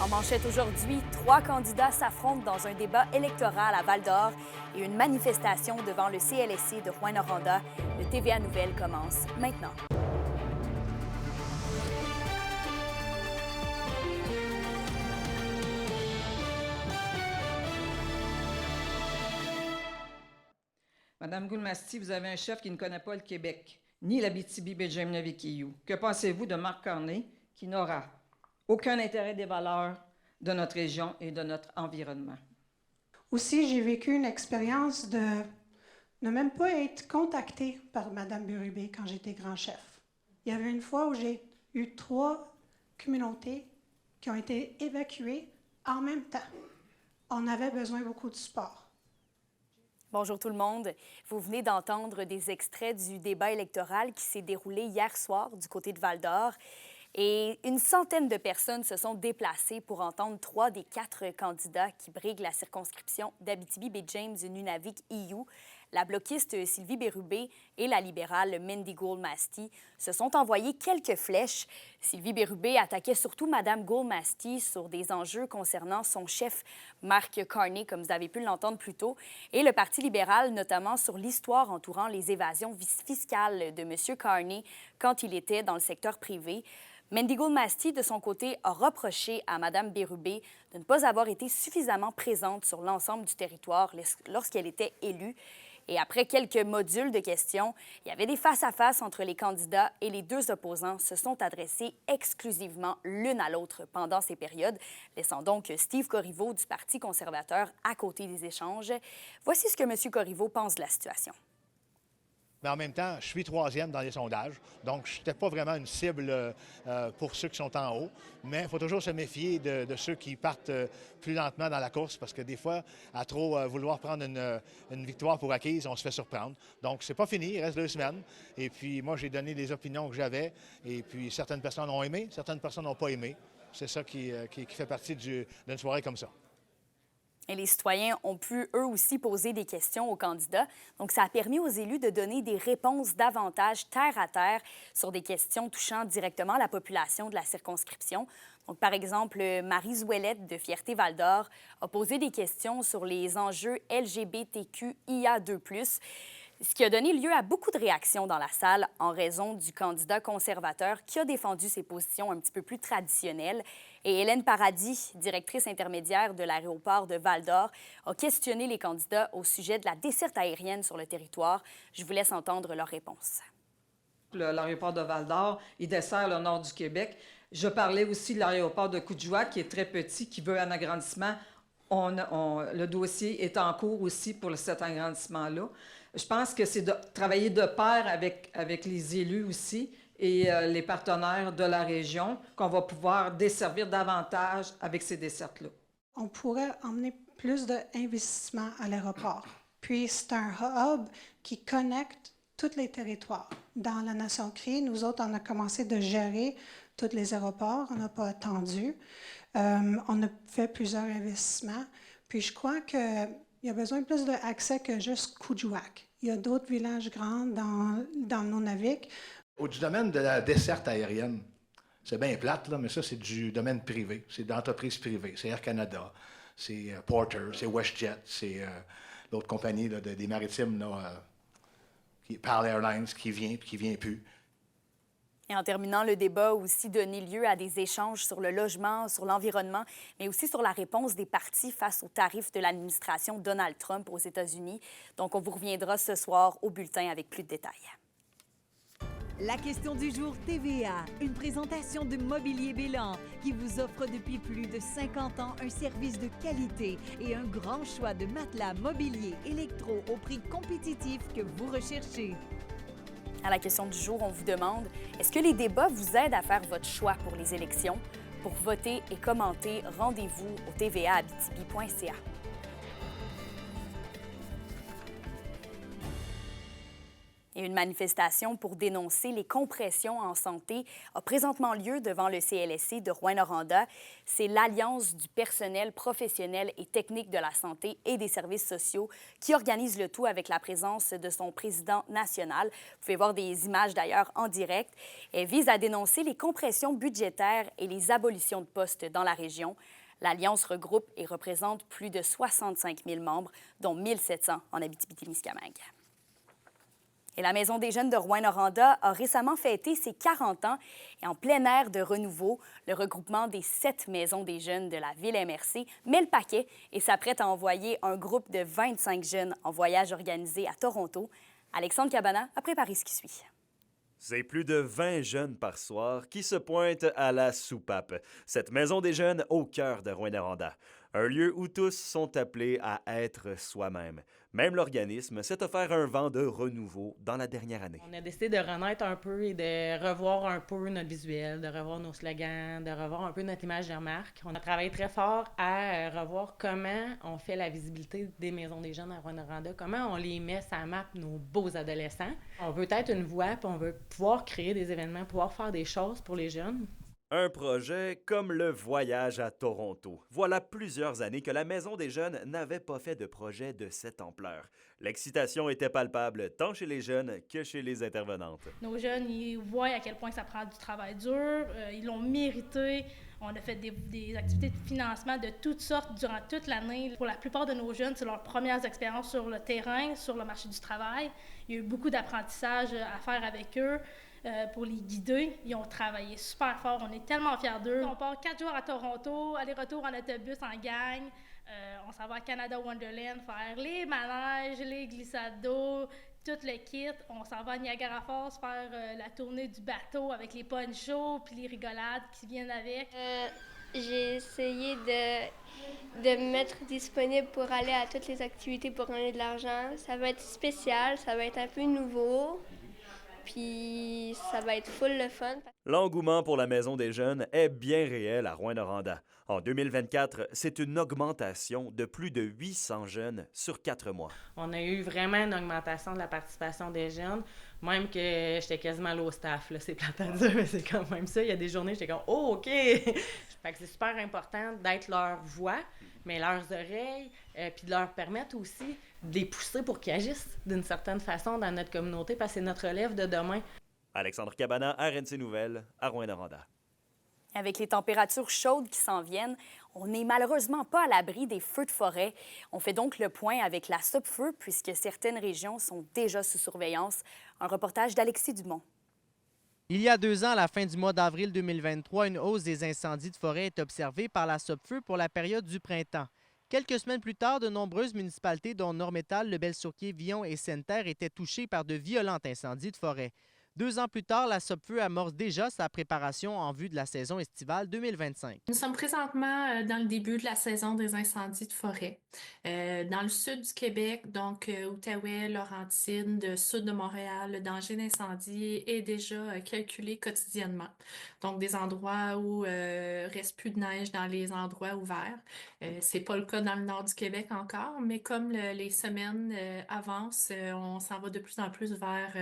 En manchette aujourd'hui, 3 candidats s'affrontent dans un débat électoral à Val-d'Or et une manifestation devant le CLSC de Rouyn-Noranda. Le TVA Nouvelles commence maintenant. Madame Goulmasti, vous avez un chef qui ne connaît pas le Québec, ni l'Abitibi-Béjame-Nevikiiou. Que pensez-vous de Marc Carney, qui n'aura aucun intérêt des valeurs de notre région et de notre environnement? Aussi, j'ai vécu une expérience de ne même pas être contactée par Mme Bérubé quand j'étais grand chef. Il y avait une fois où j'ai eu 3 communautés qui ont été évacuées en même temps. On avait besoin beaucoup de support. Bonjour tout le monde. Vous venez d'entendre des extraits du débat électoral qui s'est déroulé hier soir du côté de Val-d'Or. Et une centaine de personnes se sont déplacées pour entendre 3 des 4 candidats qui briguent la circonscription d'Abitibi-Béjame-Nunavik-Iyou. La bloquiste Sylvie Bérubé et la libérale Mandy Gould-Masti se sont envoyés quelques flèches. Sylvie Bérubé attaquait surtout Mme Gould-Masti sur des enjeux concernant son chef Marc Carney, comme vous avez pu l'entendre plus tôt, et le Parti libéral, notamment sur l'histoire entourant les évasions fiscales de M. Carney quand il était dans le secteur privé. Mandy Gould-Masti, de son côté, a reproché à Mme Bérubé de ne pas avoir été suffisamment présente sur l'ensemble du territoire lorsqu'elle était élue. Et après quelques modules de questions, il y avait des face-à-face entre les candidats et les 2 opposants se sont adressés exclusivement l'une à l'autre pendant ces périodes, laissant donc Steve Corriveau du Parti conservateur à côté des échanges. Voici ce que M. Corriveau pense de la situation. Mais en même temps, je suis 3e dans les sondages, donc je n'étais pas vraiment une cible pour ceux qui sont en haut. Mais il faut toujours se méfier de ceux qui partent plus lentement dans la course, parce que des fois, à trop vouloir prendre une victoire pour acquise, on se fait surprendre. Donc, c'est pas fini, il reste 2 semaines. Et puis, moi, j'ai donné les opinions que j'avais, et puis certaines personnes ont aimé, certaines personnes n'ont pas aimé. C'est ça qui fait partie d'une soirée comme ça. Et les citoyens ont pu, eux aussi, poser des questions aux candidats. Donc, ça a permis aux élus de donner des réponses davantage terre à terre sur des questions touchant directement la population de la circonscription. Donc, par exemple, Marie Zouellette de Fierté Val-d'Or a posé des questions sur les enjeux LGBTQIA2+, ce qui a donné lieu à beaucoup de réactions dans la salle en raison du candidat conservateur qui a défendu ses positions un petit peu plus traditionnelles. Et Hélène Paradis, directrice intermédiaire de l'aéroport de Val-d'Or, a questionné les candidats au sujet de la desserte aérienne sur le territoire. Je vous laisse entendre leurs réponses. L'aéroport de Val-d'Or, il dessert le nord du Québec. Je parlais aussi de l'aéroport de Coudjoua, qui est très petit, qui veut un agrandissement. Le dossier est en cours aussi pour cet agrandissement-là. Je pense que c'est de travailler de pair avec les élus aussi et les partenaires de la région qu'on va pouvoir desservir davantage avec ces dessertes-là. On pourrait emmener plus d'investissements à l'aéroport. Puis, c'est un hub qui connecte tous les territoires. Dans la Nation Cree, nous autres, on a commencé de gérer tous les aéroports. On n'a pas attendu. On a fait plusieurs investissements. Puis, je crois qu'il y a besoin de plus d'accès que juste Coudjouac. Il y a d'autres villages grands dans le Nunavik. Au domaine de la desserte aérienne, c'est bien plate, là, mais ça, c'est du domaine privé. C'est d'entreprises privées. C'est Air Canada, c'est Porter, c'est WestJet, c'est l'autre compagnie là, des maritimes, là, PAL Airlines, qui vient et qui ne vient plus. Et en terminant, le débat a aussi donné lieu à des échanges sur le logement, sur l'environnement, mais aussi sur la réponse des partis face aux tarifs de l'administration Donald Trump aux États-Unis. Donc, on vous reviendra ce soir au bulletin avec plus de détails. La question du jour TVA, une présentation de Mobilier Bélan qui vous offre depuis plus de 50 ans un service de qualité et un grand choix de matelas mobilier électro au prix compétitif que vous recherchez. À la question du jour, on vous demande, est-ce que les débats vous aident à faire votre choix pour les élections? Pour voter et commenter, rendez-vous au tvaabitibi.ca. Et une manifestation pour dénoncer les compressions en santé a présentement lieu devant le CLSC de Rouyn-Noranda. C'est l'Alliance du personnel professionnel et technique de la santé et des services sociaux qui organise le tout avec la présence de son président national. Vous pouvez voir des images d'ailleurs en direct. Elle vise à dénoncer les compressions budgétaires et les abolitions de postes dans la région. L'Alliance regroupe et représente plus de 65 000 membres, dont 1 700 en Abitibi-Témiscamingue. Et la Maison des jeunes de Rouyn-Noranda a récemment fêté ses 40 ans et en plein air de renouveau, le regroupement des 7 maisons des jeunes de la ville MRC met le paquet et s'apprête à envoyer un groupe de 25 jeunes en voyage organisé à Toronto. Alexandre Cabana a préparé ce qui suit. C'est plus de 20 jeunes par soir qui se pointent à la soupape, cette maison des jeunes au cœur de Rouyn-Noranda. Un lieu où tous sont appelés à être soi-même. Même l'organisme s'est offert un vent de renouveau dans la dernière année. On a décidé de renaître un peu et de revoir un peu notre visuel, de revoir nos slogans, de revoir un peu notre image de marque. On a travaillé très fort à revoir comment on fait la visibilité des maisons des jeunes à Rouyn-Noranda, comment on les met sur la map, nos beaux adolescents. On veut être une voix, puis on veut pouvoir créer des événements, pouvoir faire des choses pour les jeunes. Un projet comme le voyage à Toronto. Voilà plusieurs années que la Maison des jeunes n'avait pas fait de projet de cette ampleur. L'excitation était palpable tant chez les jeunes que chez les intervenantes. Nos jeunes, ils voient à quel point ça prend du travail dur, ils l'ont mérité. On a fait des activités de financement de toutes sortes durant toute l'année. Pour la plupart de nos jeunes, c'est leurs premières expériences sur le terrain, sur le marché du travail. Il y a eu beaucoup d'apprentissage à faire avec eux. Pour les guider. Ils ont travaillé super fort. On est tellement fiers d'eux. On part 4 jours à Toronto, aller-retour en autobus en gang. On s'en va à Canada Wonderland faire les manèges, les glissades d'eau, tout le kit. On s'en va à Niagara Falls faire la tournée du bateau avec les ponchos puis les rigolades qui viennent avec. J'ai essayé de me mettre disponible pour aller à toutes les activités pour gagner de l'argent. Ça va être spécial, ça va être un peu nouveau. Puis ça va être full le fun. L'engouement pour la Maison des jeunes est bien réel à Rouyn-Noranda. En 2024, c'est une augmentation de plus de 800 jeunes sur 4 mois. On a eu vraiment une augmentation de la participation des jeunes, même que j'étais quasiment low staff, là. C'est plate à dire, mais c'est quand même ça. Il y a des journées, j'étais comme « Oh, OK! » Fait que c'est super important d'être leur voix, mais leurs oreilles, puis de leur permettre aussi de les pousser pour qu'ils agissent d'une certaine façon dans notre communauté, parce que c'est notre relève de demain. Alexandre Cabana, RNC Nouvelles, à Rouyn-Noranda. Avec les températures chaudes qui s'en viennent, on n'est malheureusement pas à l'abri des feux de forêt. On fait donc le point avec la SOPFEU, puisque certaines régions sont déjà sous surveillance. Un reportage d'Alexis Dumont. Il y a 2 ans, à la fin du mois d'avril 2023, une hausse des incendies de forêt est observée par la SOPFEU pour la période du printemps. Quelques semaines plus tard, de nombreuses municipalités, dont Nord-Métal, Lebel-sur-Quié, Villon et Sainte-Terre, étaient touchées par de violents incendies de forêt. 2 ans plus tard, la SOPFEU amorce déjà sa préparation en vue de la saison estivale 2025. Nous sommes présentement dans le début de la saison des incendies de forêt. Dans le sud du Québec, donc Outaouais, Laurentides, le sud de Montréal, le danger d'incendie est déjà calculé quotidiennement. Donc des endroits où reste plus de neige dans les endroits ouverts. C'est pas le cas dans le nord du Québec encore, mais comme les semaines avancent, on s'en va de plus en plus vers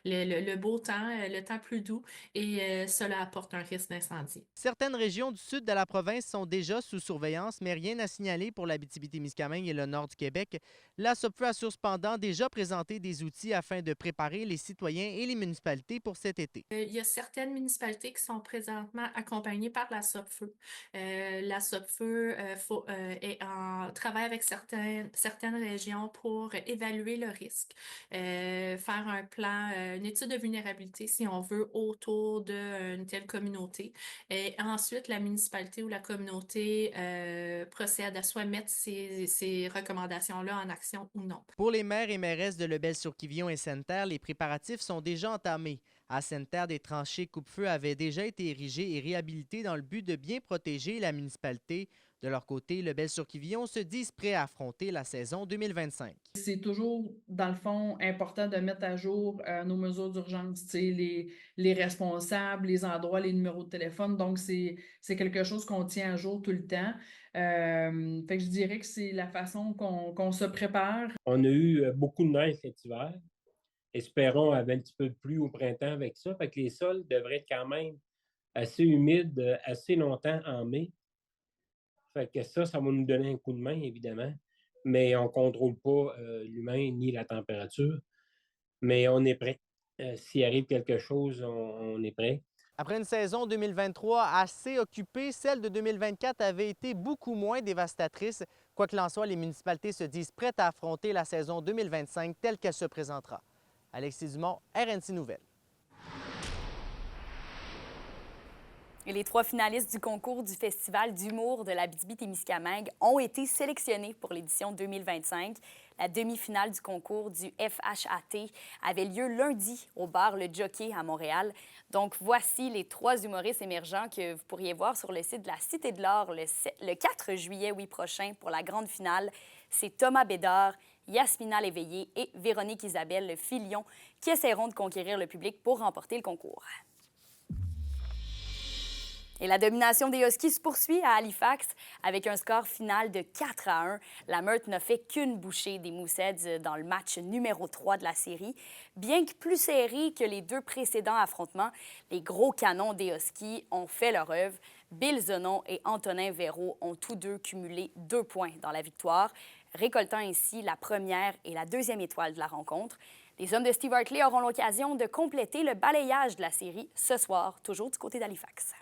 le beau temps, le temps plus doux, et cela apporte un risque d'incendie. Certaines régions du sud de la province sont déjà sous surveillance, mais rien à signaler pour l'Abitibi-Témiscamingue et le nord du Québec. La SOPFEU assure cependant déjà présenté des outils afin de préparer les citoyens et les municipalités pour cet été. Il y a certaines municipalités qui sont présentement accompagnées par la SOPFEU. La SOPFEU travaille avec certaines régions pour évaluer le risque, faire un plan, une étude de vulnérabilité, si on veut, autour d'une telle communauté. Et ensuite, la municipalité ou la communauté procède à soit mettre ces recommandations-là en action ou non. Pour les maires et mairesses de Lebel-sur-Quivillon et Sainte-Terre, les préparatifs sont déjà entamés. À Sainte-Terre, des tranchées coupe-feu avaient déjà été érigées et réhabilitées dans le but de bien protéger la municipalité. De leur côté, Lebel-sur-Quivillon se disent prêts à affronter la saison 2025. C'est toujours, dans le fond, important de mettre à jour nos mesures d'urgence, les responsables, les endroits, les numéros de téléphone. Donc, c'est quelque chose qu'on tient à jour tout le temps. Fait que je dirais que c'est la façon qu'on se prépare. On a eu beaucoup de neige cet hiver espérons, avait un petit peu de pluie au printemps avec ça. Fait que les sols devraient être quand même assez humides assez longtemps en mai. Fait que ça va nous donner un coup de main, évidemment. Mais on ne contrôle pas l'humain ni la température. Mais on est prêt. S'il arrive quelque chose, on est prêt. Après une saison 2023 assez occupée, celle de 2024 avait été beaucoup moins dévastatrice. Quoi qu'il en soit, les municipalités se disent prêtes à affronter la saison 2025 telle qu'elle se présentera. Alexis Dumont, RNC Nouvelles. Et les 3 finalistes du concours du Festival d'humour de l'Abitibi-Témiscamingue ont été sélectionnés pour l'édition 2025. La demi-finale du concours du FHAT avait lieu lundi au bar Le Jockey à Montréal. Donc, voici les 3 humoristes émergents que vous pourriez voir sur le site de la Cité de l'Art le 4 juillet prochain pour la grande finale. C'est Thomas Bédard, Yasmina Léveillé et Véronique Isabelle Filion qui essaieront de conquérir le public pour remporter le concours. Et la domination des Huskies se poursuit à Halifax avec un score final de 4-1. La Meurthe n'a fait qu'une bouchée des Mooseheads dans le match numéro 3 de la série. Bien que plus serré que les 2 précédents affrontements, les gros canons des Huskies ont fait leur œuvre. Bill Zenon et Antonin Véraud ont tous 2 cumulé 2 points dans la victoire, récoltant ainsi la première et la 2e étoile de la rencontre. Les hommes de Steve Hartley auront l'occasion de compléter le balayage de la série ce soir, toujours du côté d'Halifax.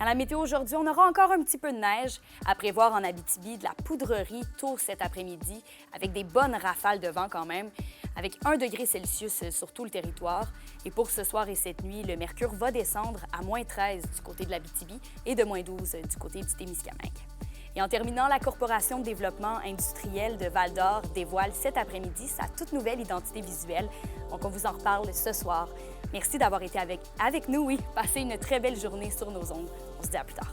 À la météo aujourd'hui, on aura encore un petit peu de neige à prévoir en Abitibi, de la poudrerie tôt cet après-midi, avec des bonnes rafales de vent quand même, avec 1 degré Celsius sur tout le territoire. Et pour ce soir et cette nuit, le mercure va descendre à -13 du côté de l'Abitibi et de -12 du côté du Témiscamingue. Et en terminant, la Corporation de développement industriel de Val-d'Or dévoile cet après-midi sa toute nouvelle identité visuelle. Donc, on vous en reparle ce soir. Merci d'avoir été avec nous. Passez une très belle journée sur nos ondes. On se dit à plus tard.